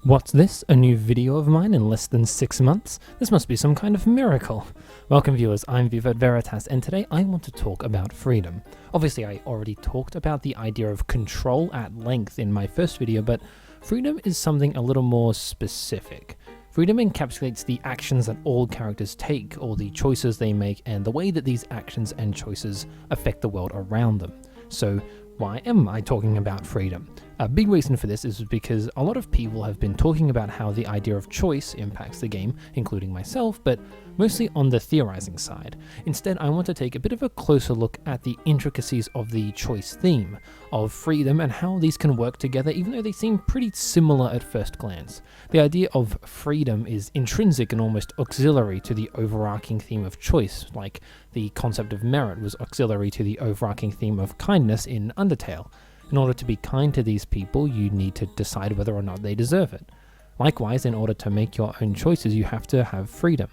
What's this? A new video of mine in less than 6 months? This must be some kind of miracle. Welcome viewers, I'm Viva Veritas, and today I want to talk about freedom. Obviously I already talked about the idea of control at length in my first video, but freedom is something a little more specific. Freedom encapsulates the actions that all characters take, or the choices they make, and the way that these actions and choices affect the world around them. So why am I talking about freedom? A big reason for this is because a lot of people have been talking about how the idea of choice impacts the game, including myself, but mostly on the theorizing side. Instead, I want to take a bit of a closer look at the intricacies of the choice theme, of freedom, and how these can work together even though they seem pretty similar at first glance. The idea of freedom is intrinsic and almost auxiliary to the overarching theme of choice, like the concept of merit was auxiliary to the overarching theme of kindness in Undertale. In order to be kind to these people, you need to decide whether or not they deserve it. Likewise, in order to make your own choices, you have to have freedom.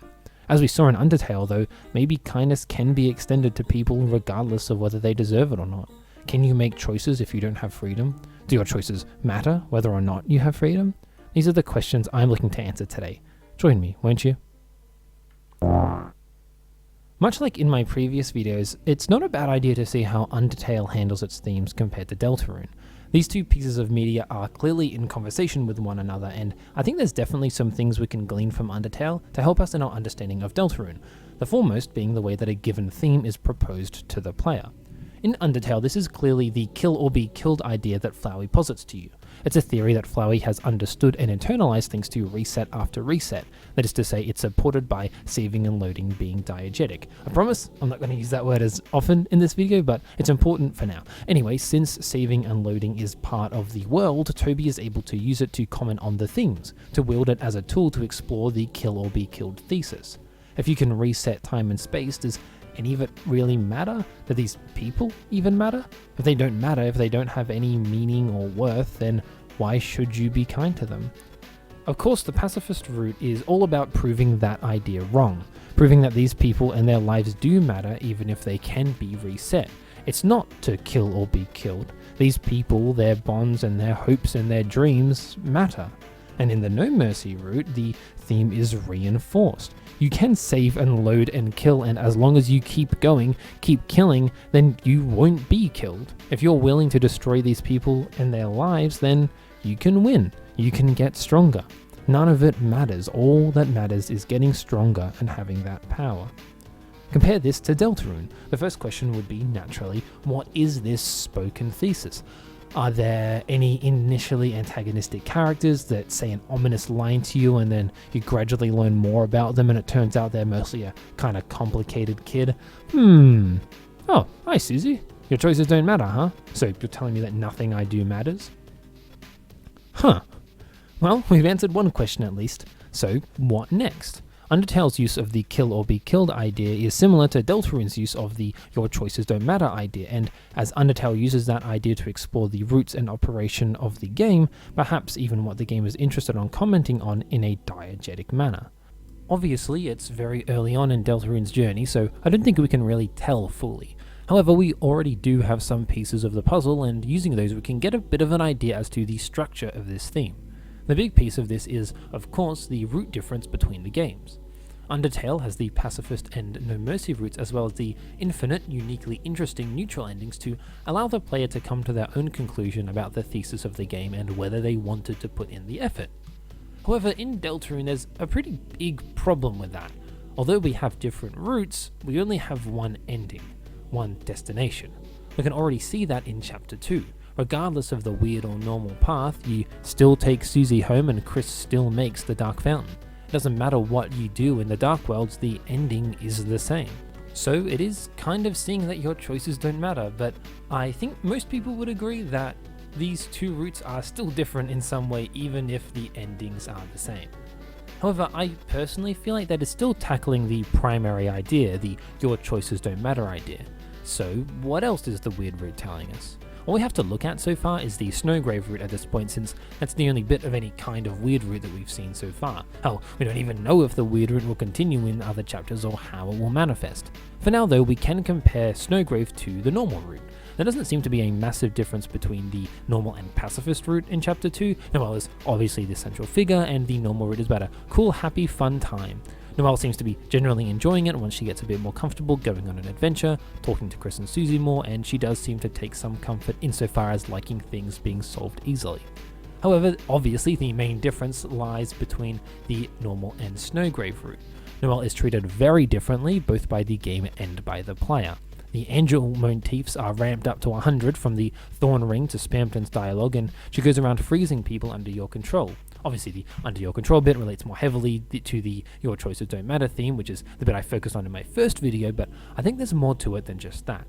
As we saw in Undertale though, maybe kindness can be extended to people regardless of whether they deserve it or not. Can you make choices if you don't have freedom? Do your choices matter whether or not you have freedom? These are the questions I'm looking to answer today. Join me, won't you? Much like in my previous videos, it's not a bad idea to see how Undertale handles its themes compared to Deltarune. These two pieces of media are clearly in conversation with one another, and I think there's definitely some things we can glean from Undertale to help us in our understanding of Deltarune, the foremost being the way that a given theme is proposed to the player. In Undertale, this is clearly the kill or be killed idea that Flowey posits to you. It's a theory that Flowey has understood and internalized thanks to reset after reset. That is to say, it's supported by saving and loading being diegetic. I promise I'm not going to use that word as often in this video, but it's important for now. Anyway, since saving and loading is part of the world, Toby is able to use it to comment on the themes, to wield it as a tool to explore the kill or be killed thesis. If you can reset time and space, does any of it really matter? Do these people even matter? If they don't matter, if they don't have any meaning or worth, then why should you be kind to them? Of course, the pacifist route is all about proving that idea wrong, proving that these people and their lives do matter even if they can be reset. It's not to kill or be killed. These people, their bonds and their hopes and their dreams matter. And in the no mercy route, the theme is reinforced. You can save and load and kill, and as long as you keep going, keep killing, then you won't be killed. If you're willing to destroy these people and their lives, then you can win. You can get stronger. None of it matters. All that matters is getting stronger and having that power. Compare this to Deltarune. The first question would be, naturally, what is this spoken thesis? Are there any initially antagonistic characters that say an ominous line to you and then you gradually learn more about them and it turns out they're mostly a kind of complicated kid? Oh, hi Susie. Your choices don't matter, huh? So you're telling me that nothing I do matters? Huh. Well, we've answered one question at least. So what next? Undertale's use of the kill or be killed idea is similar to Deltarune's use of the your choices don't matter idea, and as Undertale uses that idea to explore the roots and operation of the game, perhaps even what the game is interested on commenting on in a diegetic manner. Obviously, it's very early on in Deltarune's journey, so I don't think we can really tell fully. However, we already do have some pieces of the puzzle, and using those we can get a bit of an idea as to the structure of this theme. The big piece of this is, of course, the root difference between the games. Undertale has the pacifist and no mercy routes as well as the infinite, uniquely interesting neutral endings to allow the player to come to their own conclusion about the thesis of the game and whether they wanted to put in the effort. However, in Deltarune there's a pretty big problem with that. Although we have different routes, we only have one ending, one destination. We can already see that in Chapter 2. Regardless of the weird or normal path, you still take Susie home and Chris still makes the Dark Fountain. It doesn't matter what you do in the Dark Worlds, the ending is the same. So it is kind of seeing that your choices don't matter, but I think most people would agree that these two routes are still different in some way even if the endings are the same. However, I personally feel like that is still tackling the primary idea, the your choices don't matter idea. So what else is the weird route telling us? All we have to look at so far is the Snowgrave route at this point, since that's the only bit of any kind of weird route that we've seen so far. Hell, we don't even know if the weird route will continue in other chapters or how it will manifest. For now though, we can compare Snowgrave to the normal route. there doesn't seem to be a massive difference between the normal and pacifist route in Chapter 2. Noelle is obviously the central figure, and the normal route is about a cool, happy, fun time. Noelle seems to be generally enjoying it once she gets a bit more comfortable going on an adventure, talking to Chris and Susie more, and she does seem to take some comfort insofar as liking things being solved easily. However, obviously the main difference lies between the normal and Snowgrave route. Noelle is treated very differently, both by the game and by the player. The angel motifs are ramped up to 100 from the Thorn Ring to Spamton's dialogue, and she goes around freezing people under your control. Obviously, the under your control bit relates more heavily to the your choices don't matter theme, which is the bit I focused on in my first video, but I think there's more to it than just that.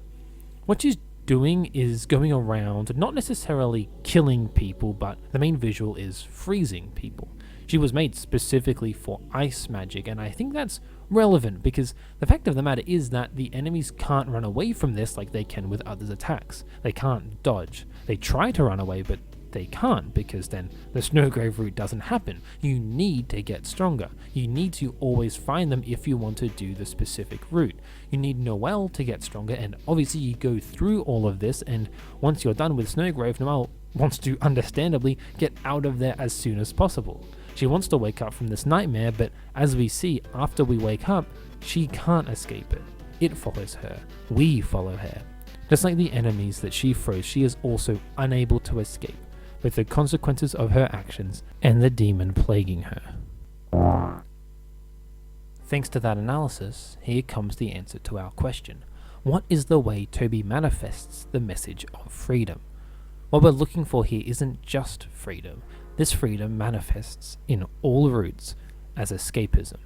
What she's doing is going around, not necessarily killing people, but the main visual is freezing people. She was made specifically for ice magic, and I think that's relevant because the fact of the matter is that the enemies can't run away from this like they can with others' attacks. They can't dodge. They try to run away, but they can't, because then the Snowgrave route doesn't happen. You need to get stronger. You need to always find them if you want to do the specific route. You need Noelle to get stronger, and obviously you go through all of this, and once you're done with Snowgrave, Noelle wants to understandably get out of there as soon as possible. She wants to wake up from this nightmare, but as we see, after we wake up, she can't escape it. It follows her. We follow her. Just like the enemies that she froze, she is also unable to escape, with the consequences of her actions and the demon plaguing her. Thanks to that analysis, here comes the answer to our question. What is the way Toby manifests the message of freedom? What we're looking for here isn't just freedom. This freedom manifests in all routes as escapism.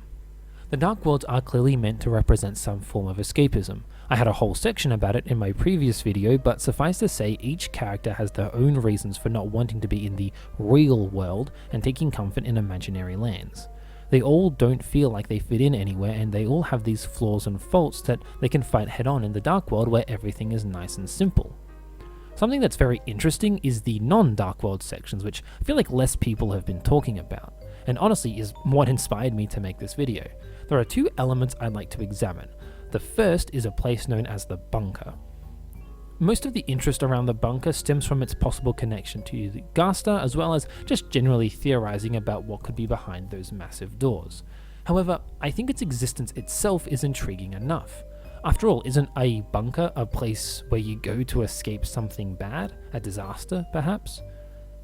The Dark Worlds are clearly meant to represent some form of escapism. I had a whole section about it in my previous video, but suffice to say each character has their own reasons for not wanting to be in the real world and taking comfort in imaginary lands. They all don't feel like they fit in anywhere, and they all have these flaws and faults that they can fight head on in the Dark World where everything is nice and simple. Something that's very interesting is the non-Dark World sections, which I feel like less people have been talking about, and honestly is what inspired me to make this video. There are two elements I'd like to examine. The first is a place known as the Bunker. Most of the interest around the bunker stems from its possible connection to the Gaster, as well as just generally theorizing about what could be behind those massive doors. However, I think its existence itself is intriguing enough. After all, isn't a bunker a place where you go to escape something bad? A disaster, perhaps?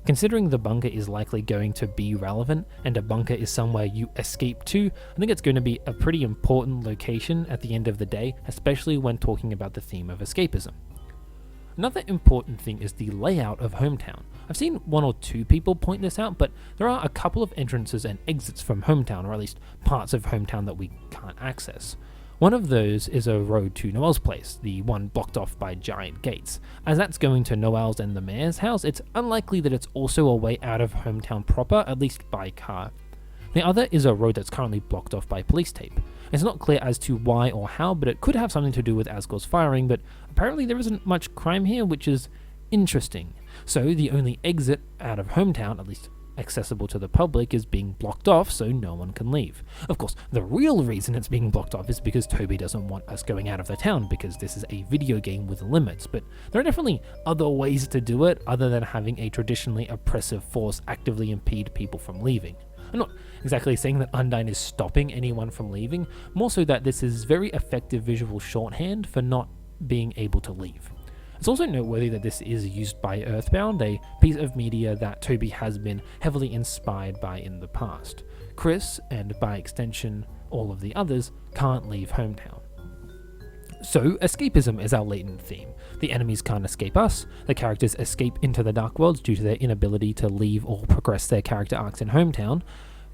Considering the bunker is likely going to be relevant, and a bunker is somewhere you escape to, I think it's going to be a pretty important location at the end of the day, especially when talking about the theme of escapism. Another important thing is the layout of Hometown. I've seen one or two people point this out, but there are a couple of entrances and exits from Hometown, or at least parts of Hometown that we can't access. One of those is a road to Noelle's place, the one blocked off by giant gates. As that's going to Noelle's and the mayor's house, it's unlikely that it's also a way out of Hometown proper, at least by car. The other is a road that's currently blocked off by police tape. It's not clear as to why or how, but it could have something to do with Asgore's firing, but apparently there isn't much crime here, which is interesting. So the only exit out of Hometown, at least accessible to the public, is being blocked off so no one can leave. Of course, the real reason it's being blocked off is because Toby doesn't want us going out of the town, because this is a video game with limits, but there are definitely other ways to do it other than having a traditionally oppressive force actively impede people from leaving. I'm not exactly saying that Undyne is stopping anyone from leaving, more so that this is very effective visual shorthand for not being able to leave. It's also noteworthy that this is used by Earthbound, a piece of media that Toby has been heavily inspired by in the past. Chris, and by extension all of the others, can't leave Hometown. So, escapism is our latent theme. The enemies can't escape us, the characters escape into the Dark Worlds due to their inability to leave or progress their character arcs in Hometown.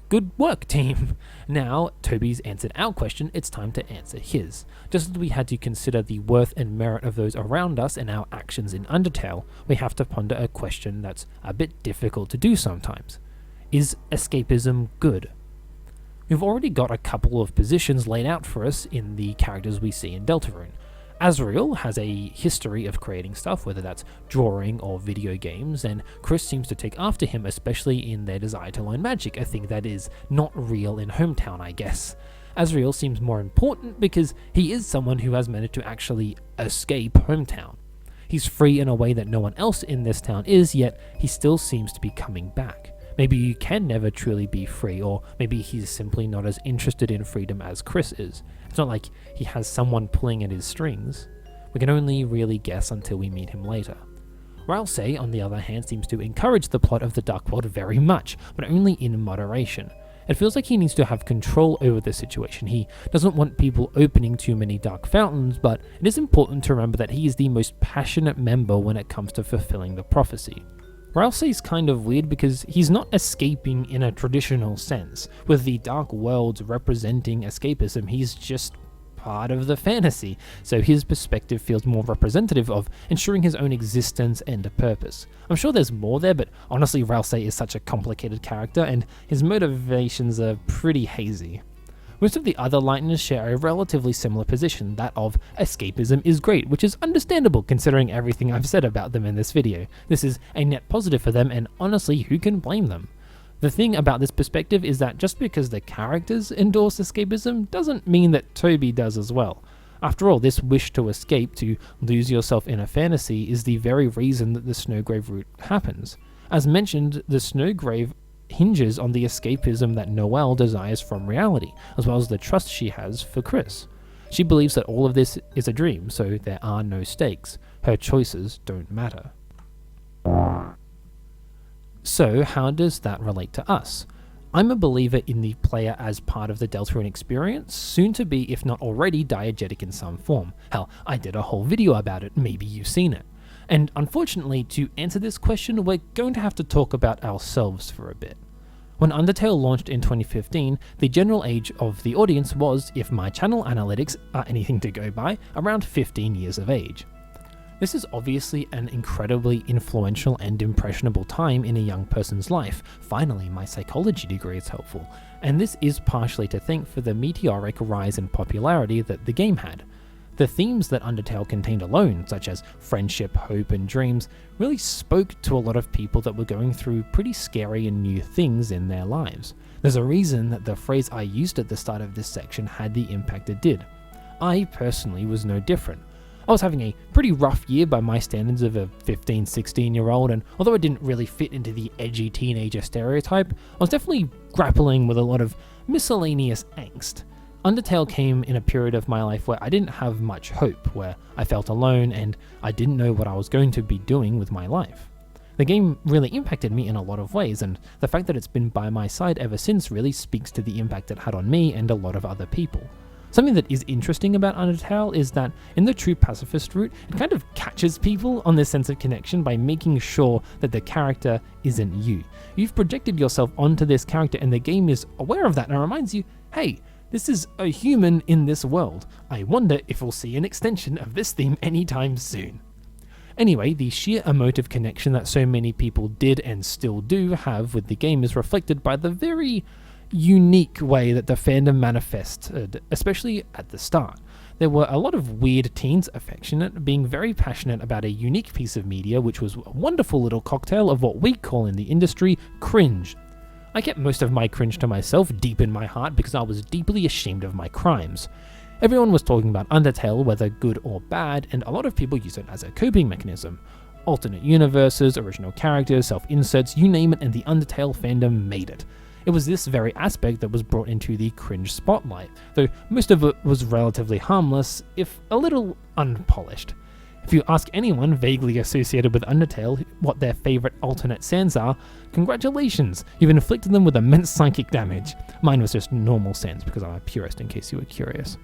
Good work, team! Now, Toby's answered our question, it's time to answer his. Just as we had to consider the worth and merit of those around us and our actions in Undertale, we have to ponder a question that's a bit difficult to do sometimes. Is escapism good? We've already got a couple of positions laid out for us in the characters we see in Deltarune. Asriel has a history of creating stuff, whether that's drawing or video games, and Chris seems to take after him, especially in their desire to learn magic, a thing that is not real in Hometown, I guess. Asriel seems more important because he is someone who has managed to actually escape Hometown. He's free in a way that no one else in this town is, yet he still seems to be coming back. Maybe you can never truly be free, or maybe he's simply not as interested in freedom as Chris is. It's not like he has someone pulling at his strings. We can only really guess until we meet him later. Ralsei, on the other hand, seems to encourage the plot of the Dark World very much, but only in moderation. It feels like he needs to have control over the situation. He doesn't want people opening too many dark fountains, but it is important to remember that he is the most passionate member when it comes to fulfilling the prophecy. Ralsei's kind of weird because he's not escaping in a traditional sense. With the Dark Worlds representing escapism, he's just part of the fantasy, so his perspective feels more representative of ensuring his own existence and purpose. I'm sure there's more there, but honestly Ralsei is such a complicated character and his motivations are pretty hazy. Most of the other Lightners share a relatively similar position, that of escapism is great, which is understandable considering everything I've said about them in this video. This is a net positive for them, and honestly, who can blame them? The thing about this perspective is that just because the characters endorse escapism doesn't mean that Toby does as well. After all, this wish to escape, to lose yourself in a fantasy, is the very reason that the Snowgrave route happens. As mentioned, the Snowgrave hinges on the escapism that Noelle desires from reality, as well as the trust she has for Chris. She believes that all of this is a dream, so there are no stakes. Her choices don't matter. So how does that relate to us? I'm a believer in the player as part of the Deltarune experience, soon to be, if not already, diegetic in some form. Hell, I did a whole video about it, maybe you've seen it. And unfortunately, to answer this question, we're going to have to talk about ourselves for a bit. When Undertale launched in 2015, the general age of the audience was, if my channel analytics are anything to go by, around 15 years of age. This is obviously an incredibly influential and impressionable time in a young person's life. Finally, my psychology degree is helpful, and this is partially to thank for the meteoric rise in popularity that the game had. The themes that Undertale contained alone, such as friendship, hope, and dreams, really spoke to a lot of people that were going through pretty scary and new things in their lives. There's a reason that the phrase I used at the start of this section had the impact it did. I personally was no different. I was having a pretty rough year by my standards of a 15, 16-year-old, and although I didn't really fit into the edgy teenager stereotype, I was definitely grappling with a lot of miscellaneous angst. Undertale came in a period of my life where I didn't have much hope, where I felt alone and I didn't know what I was going to be doing with my life. The game really impacted me in a lot of ways, and the fact that it's been by my side ever since really speaks to the impact it had on me and a lot of other people. Something that is interesting about Undertale is that in the true pacifist route, it kind of catches people on this sense of connection by making sure that the character isn't you. You've projected yourself onto this character and the game is aware of that and reminds you, hey, this is a human in this world. I wonder if we'll see an extension of this theme anytime soon. Anyway, the sheer emotive connection that so many people did and still do have with the game is reflected by the very unique way that the fandom manifested, especially at the start. There were a lot of weird teens affectionate, being very passionate about a unique piece of media, which was a wonderful little cocktail of what we call in the industry cringe. I kept most of my cringe to myself deep in my heart because I was deeply ashamed of my crimes. Everyone was talking about Undertale, whether good or bad, and a lot of people used it as a coping mechanism. Alternate universes, original characters, self-inserts, you name it, and the Undertale fandom made it. It was this very aspect that was brought into the cringe spotlight, though most of it was relatively harmless, if a little unpolished. If you ask anyone vaguely associated with Undertale what their favourite alternate sands are, congratulations, you've inflicted them with immense psychic damage. Mine was just normal sands because I'm a purist in case you were curious.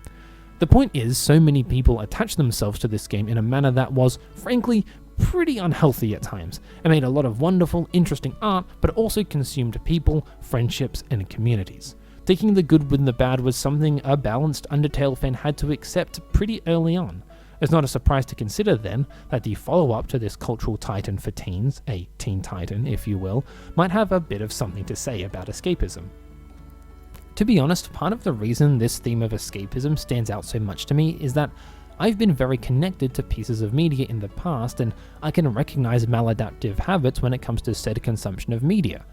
The point is, so many people attached themselves to this game in a manner that was, frankly, pretty unhealthy at times. It made a lot of wonderful, interesting art, but also consumed people, friendships, and communities. Taking the good with the bad was something a balanced Undertale fan had to accept pretty early on. It's not a surprise to consider then that the follow-up to this cultural titan for teens, a teen titan if you will, might have a bit of something to say about escapism. To be honest, part of the reason this theme of escapism stands out so much to me is that I've been very connected to pieces of media in the past, and I can recognize maladaptive habits when it comes to said consumption of media.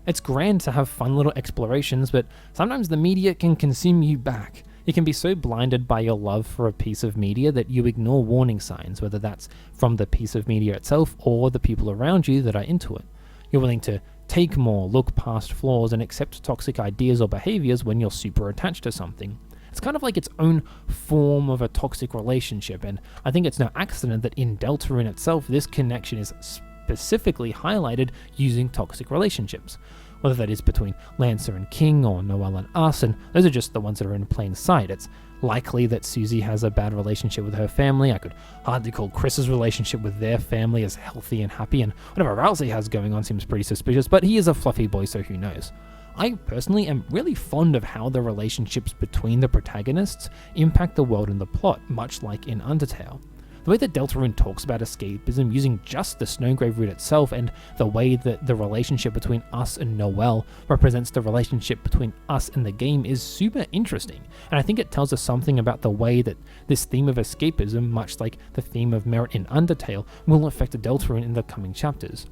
It's grand to have fun little explorations, but sometimes the media can consume you back. You can be so blinded by your love for a piece of media that you ignore warning signs, whether that's from the piece of media itself or the people around you that are into it. You're willing to take more, look past flaws, and accept toxic ideas or behaviors when you're super attached to something. It's kind of like its own form of a toxic relationship, and I think it's no accident that in Deltarune itself, this connection is specifically highlighted using toxic relationships. Whether that is between Lancer and King, or Noelle and us, and those are just the ones that are in plain sight. It's likely that Susie has a bad relationship with her family. I could hardly call Chris's relationship with their family as healthy and happy, and whatever Rousey has going on seems pretty suspicious, but he is a fluffy boy, so who knows. I personally am really fond of how the relationships between the protagonists impact the world and the plot, much like in Undertale. The way that Deltarune talks about escapism using just the Snowgrave route itself, and the way that the relationship between us and Noelle represents the relationship between us and the game is super interesting, and I think it tells us something about the way that this theme of escapism, much like the theme of merit in Undertale, will affect Deltarune in the coming chapters.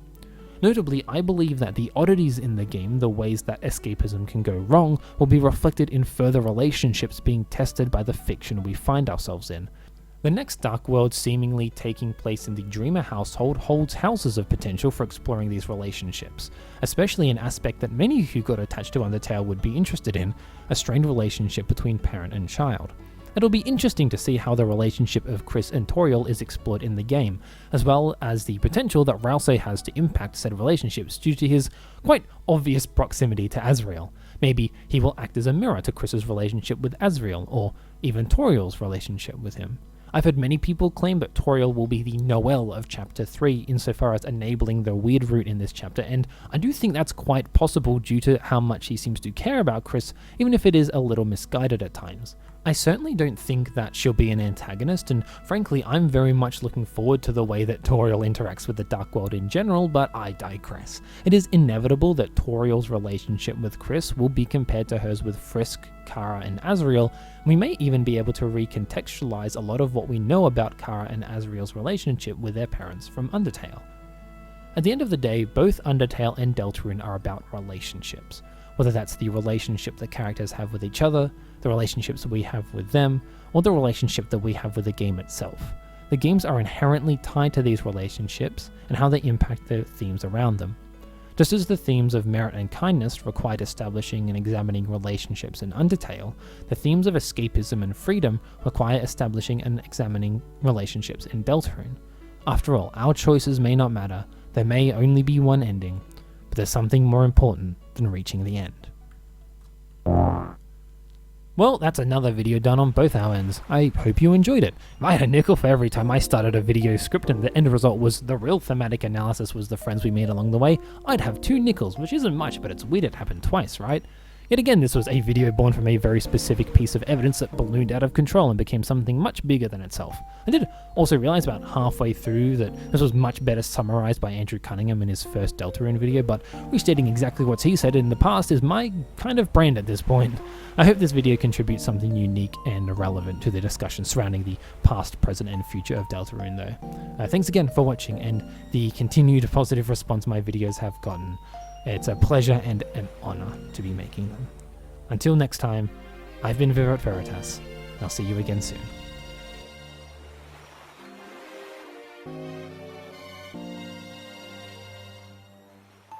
Notably, I believe that the oddities in the game, the ways that escapism can go wrong, will be reflected in further relationships being tested by the fiction we find ourselves in. The next Dark World, seemingly taking place in the Dreamer household, holds houses of potential for exploring these relationships, especially an aspect that many who got attached to Undertale would be interested in, a strained relationship between parent and child. It'll be interesting to see how the relationship of Chris and Toriel is explored in the game, as well as the potential that Rousey has to impact said relationships due to his quite obvious proximity to Asriel. Maybe he will act as a mirror to Chris's relationship with Asriel, or even Toriel's relationship with him. I've heard many people claim that Toriel will be the Noelle of Chapter 3 insofar as enabling the weird route in this chapter, and I do think that's quite possible due to how much he seems to care about Chris, even if it is a little misguided at times. I certainly don't think that she'll be an antagonist, and frankly I'm very much looking forward to the way that Toriel interacts with the Dark World in general, but I digress. It is inevitable that Toriel's relationship with Chris will be compared to hers with Frisk, Kara, and Asriel. We may even be able to recontextualize a lot of what we know about Kara and Asriel's relationship with their parents from Undertale. At the end of the day, both Undertale and Deltarune are about relationships. Whether that's the relationship the characters have with each other, the relationships we have with them, or the relationship that we have with the game itself. The games are inherently tied to these relationships and how they impact the themes around them. Just as the themes of merit and kindness required establishing and examining relationships in Undertale, the themes of escapism and freedom require establishing and examining relationships in Deltarune. After all, our choices may not matter, there may only be one ending, but there's something more important than reaching the end. Well, that's another video done on both our ends. I hope you enjoyed it. If I had a nickel for every time I started a video script and the end result was the real thematic analysis was the friends we made along the way, I'd have 2 nickels, which isn't much, but it's weird it happened twice, right? Yet again, this was a video born from a very specific piece of evidence that ballooned out of control and became something much bigger than itself. I did also realize about halfway through that this was much better summarized by Andrew Cunningham in his first Deltarune video, but restating exactly what he said in the past is my kind of brand at this point. I hope this video contributes something unique and relevant to the discussion surrounding the past, present, and future of Deltarune though. Thanks again for watching and the continued positive response my videos have gotten. It's a pleasure and an honor to be making them. Until next time, I've been Virat Veritas, and I'll see you again soon.